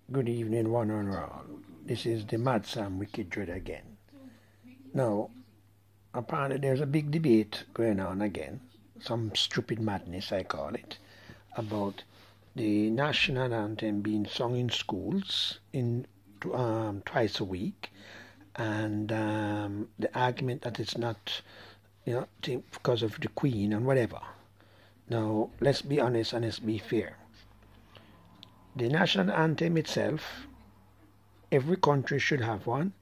Good evening, one and all. This is the Mad Sam Wicked Dread again. Now, apparently there's a big debate going on again, some stupid madness I call it, about the national anthem being sung in schools twice a week, and the argument that it's not, because of the Queen and whatever. Now, let's be honest and let's be fair. The national anthem itself, every country should have one,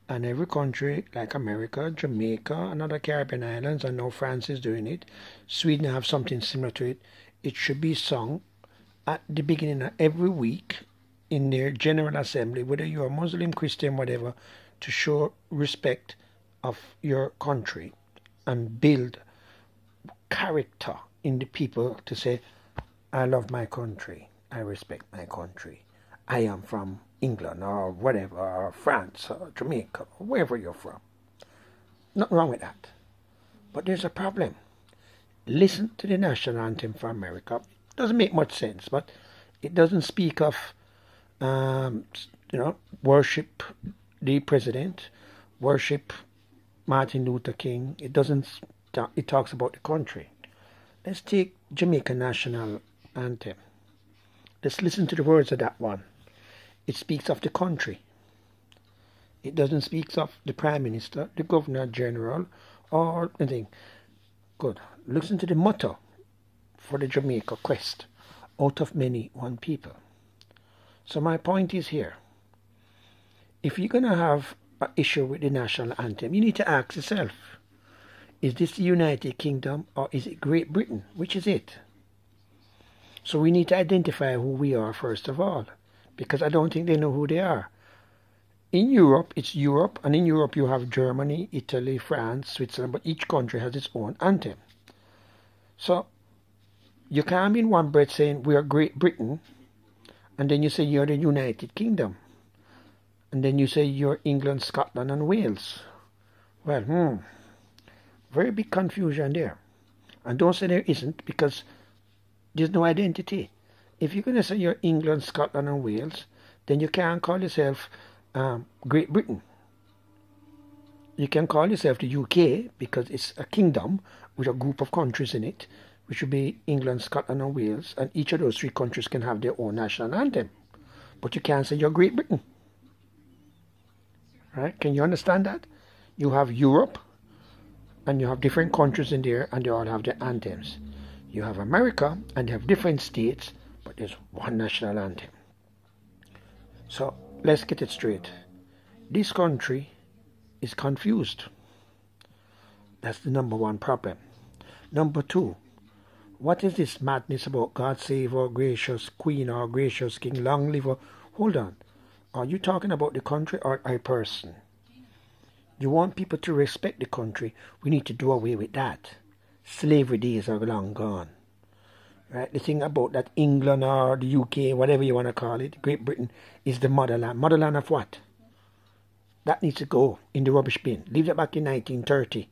and every country like America, Jamaica, and other Caribbean islands, I know France is doing it, Sweden have something similar to it. It should be sung at the beginning of every week in their General Assembly, whether you're a Muslim, Christian, whatever, to show respect of your country and build character in the people to say, I love my country. I respect my country. I am from England or whatever, or France or Jamaica, or wherever you're from. Nothing wrong with that. But there's a problem. Listen to the national anthem for America. It doesn't make much sense, but it doesn't speak of, worship the president, worship Martin Luther King. It doesn't. It talks about the country. Let's take Jamaican national anthem. Let's listen to the words of that one. It speaks of the country. It doesn't speak of the Prime Minister, the Governor General, or anything. Good. Listen to the motto for the Jamaica quest. Out of many, one people. So my point is here. If you're going to have an issue with the national anthem, you need to ask yourself, is this the United Kingdom or is it Great Britain? Which is it? So we need to identify who we are first of all, because I don't think they know who they are. In Europe, it's Europe, and in Europe you have Germany, Italy, France, Switzerland, but each country has its own anthem. So you can't be in one breath saying we are Great Britain, and then you say you're the United Kingdom, and then you say you're England, Scotland, and Wales. Well, very big confusion there. And don't say there isn't, because there's no identity. If you're going to say you're England, Scotland, and Wales, then you can't call yourself Great Britain. You can call yourself the UK because it's a kingdom with a group of countries in it, which would be England, Scotland, and Wales, and each of those three countries can have their own national anthem. But you can't say you're Great Britain. Right? Can you understand that? You have Europe, and you have different countries in there, and they all have their anthems. You have America, and you have different states, but there's one national anthem. So let's get it straight. This country is confused. That's the number one problem. Number two, what is this madness about God save our gracious Queen or gracious King, long live our... Hold on. Are you talking about the country or a person? You want people to respect the country, we need to do away with that. Slavery days are long gone. Right? The thing about that England or the UK, whatever you want to call it, Great Britain, is the motherland. Motherland of what? That needs to go in the rubbish bin. Leave that back in 1930.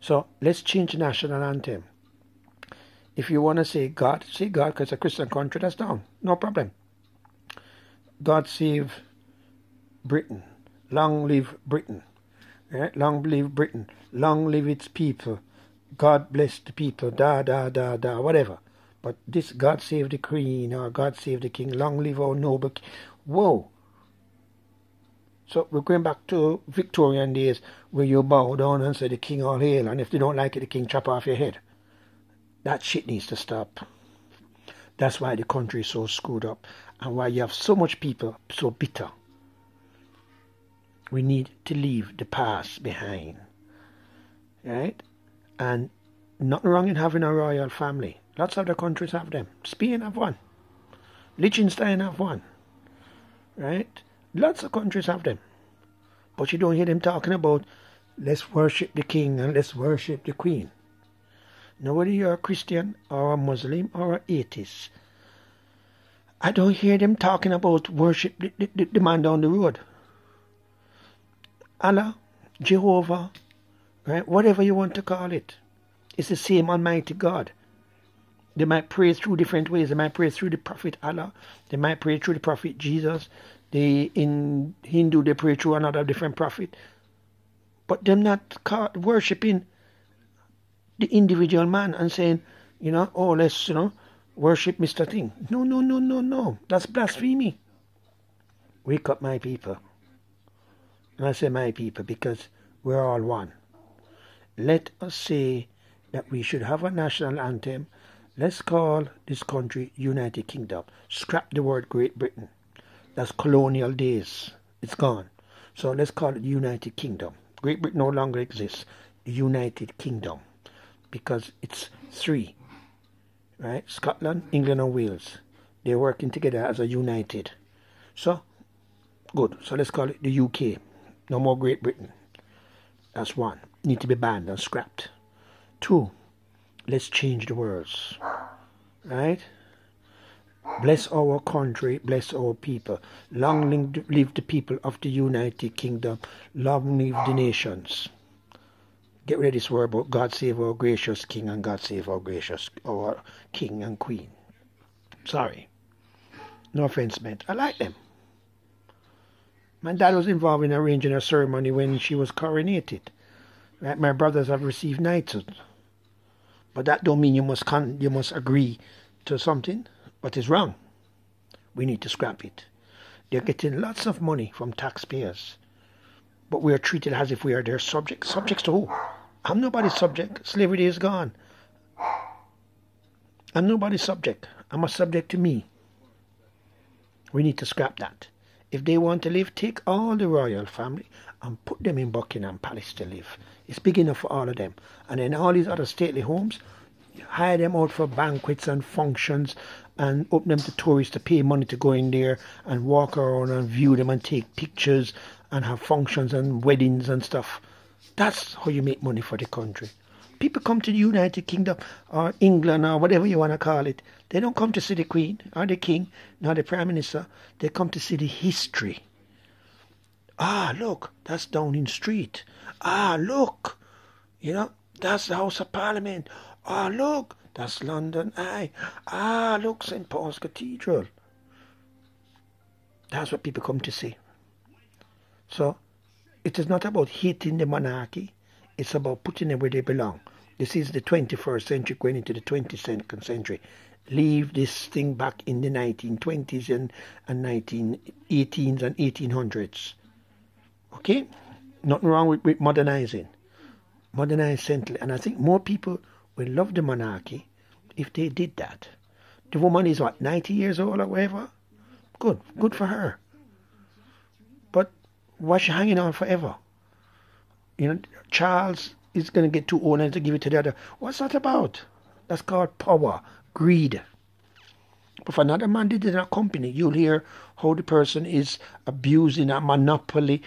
So let's change the national anthem. If you want to say God because it's a Christian country, that's down. No problem. God save Britain. Long live Britain. Right? Long live Britain. Long live its people. God bless the people, whatever. But this God save the Queen or God save the King, long live our noble King. Whoa. So we're going back to Victorian days where you bow down and say the King all hail, and if they don't like it, the King chop off your head. That shit needs to stop. That's why the country is so screwed up and why you have so much people so bitter. We need to leave the past behind. Right? And nothing wrong in having a royal family. Lots of the countries have them. Spain have one. Liechtenstein have one. Right? Lots of countries have them. But you don't hear them talking about let's worship the king and let's worship the queen. Now whether you're a Christian or a Muslim or an atheist, I don't hear them talking about worship the man down the road. Allah, Jehovah, right? Whatever you want to call it. It's the same Almighty God. They might pray through different ways. They might pray through the Prophet Allah. They might pray through the Prophet Jesus. In Hindu, they pray through another different prophet. But them not worshipping the individual man and saying, oh, let's, worship Mr. Thing. No, no, no, no, no. That's blasphemy. Wake up, my people. And I say my people because we're all one. Let us say that we should have a national anthem. Let's call this country United Kingdom. Scrap the word Great Britain. That's colonial days. It's gone. So let's call it United Kingdom. Great Britain no longer exists. United Kingdom. Because it's three. Right? Scotland, England and Wales. They're working together as a united. So, good. So let's call it the UK. No more Great Britain. That's one. Need to be banned and scrapped. Two, let's change the words. Right? Bless our country, bless our people. Long live the people of the United Kingdom. Long live the nations. Get rid of this word about God save our gracious King and God save our King and Queen. Sorry. No offense meant. I like them. My dad was involved in arranging a ceremony when she was coronated. Right? My brothers have received knighthood. But that don't mean you must agree to something. But it's wrong. We need to scrap it. They're getting lots of money from taxpayers. But we are treated as if we are their subjects. Subjects to who? I'm nobody's subject. Slavery is gone. I'm nobody's subject. I'm a subject to me. We need to scrap that. If they want to live, take all the royal family and put them in Buckingham Palace to live. It's big enough for all of them. And then all these other stately homes, hire them out for banquets and functions and open them to tourists to pay money to go in there and walk around and view them and take pictures and have functions and weddings and stuff. That's how you make money for the country. People come to the United Kingdom or England or whatever you want to call it. They don't come to see the Queen or the King nor the Prime Minister. They come to see the history. Ah, look, that's Downing Street. Ah, look, that's the House of Parliament. Ah, look, that's London Eye. Ah, look, St. Paul's Cathedral. That's what people come to see. So, it is not about hating the monarchy. It's about putting them where they belong. This is the 21st century going into the 22nd century. Leave this thing back in the 1920s and 1918s and 1800s. Okay? Nothing wrong with modernizing. Modernize gently. And I think more people will love the monarchy if they did that. The woman is what, 90 years old or whatever? Good. Good for her. But why is she hanging on forever? Charles is going to get too old and to give it to the other. What's that about? That's called power, greed. But if another man did it in a company, you'll hear how the person is abusing a monopoly.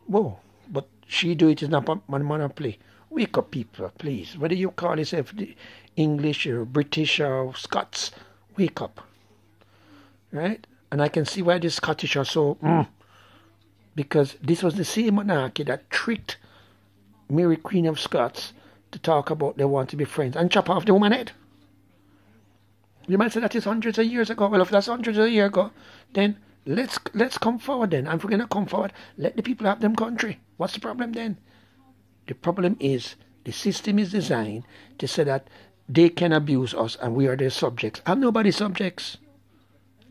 Whoa, but she do it in a monopoly. Wake up, people, please. Whether you call yourself English or British or Scots, wake up. Right? And I can see why the Scottish are so... Because this was the same monarchy that tricked Mary Queen of Scots to talk about they want to be friends and chop off the woman's head. You might say that is hundreds of years ago. Well, if that's hundreds of years ago, then let's come forward then. And if we're going to come forward, let the people have them country. What's the problem then? The problem is the system is designed to say that they can abuse us and we are their subjects. I'm nobody's subjects.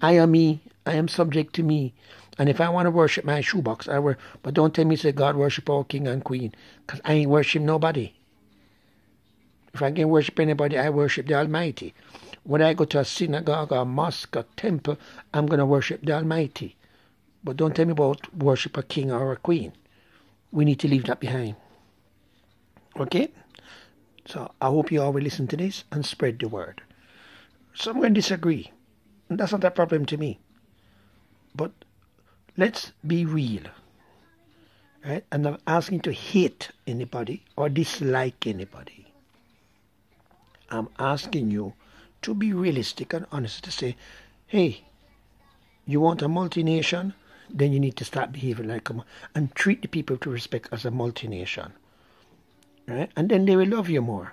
I am me. I am subject to me. And if I want to worship my shoebox, I will. But don't tell me, say, God worship our King and Queen. Because I ain't worship nobody. If I can worship anybody, I worship the Almighty. When I go to a synagogue or a mosque or temple, I'm going to worship the Almighty. But don't tell me about worship a king or a queen. We need to leave that behind. Okay? So I hope you all will listen to this and spread the word. Some will disagree. And that's not a problem to me. But let's be real. Right? I'm not asking to hate anybody or dislike anybody. I'm asking you to be realistic and honest to say, hey, you want a multination? Then you need to start behaving like a and treat the people to respect as a multination. Right? And then they will love you more.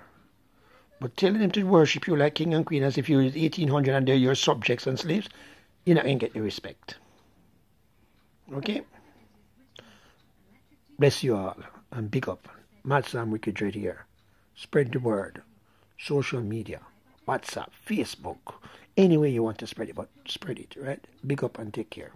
But telling them to worship you like king and queen as if you're 1800 and they're your subjects and slaves, you're not going to get the respect. Okay? Bless you all and big up. Mad Sam Wicked right here. Spread the word. Social media. WhatsApp, Facebook. Any way you want to spread it, but spread it, right? Big up and take care.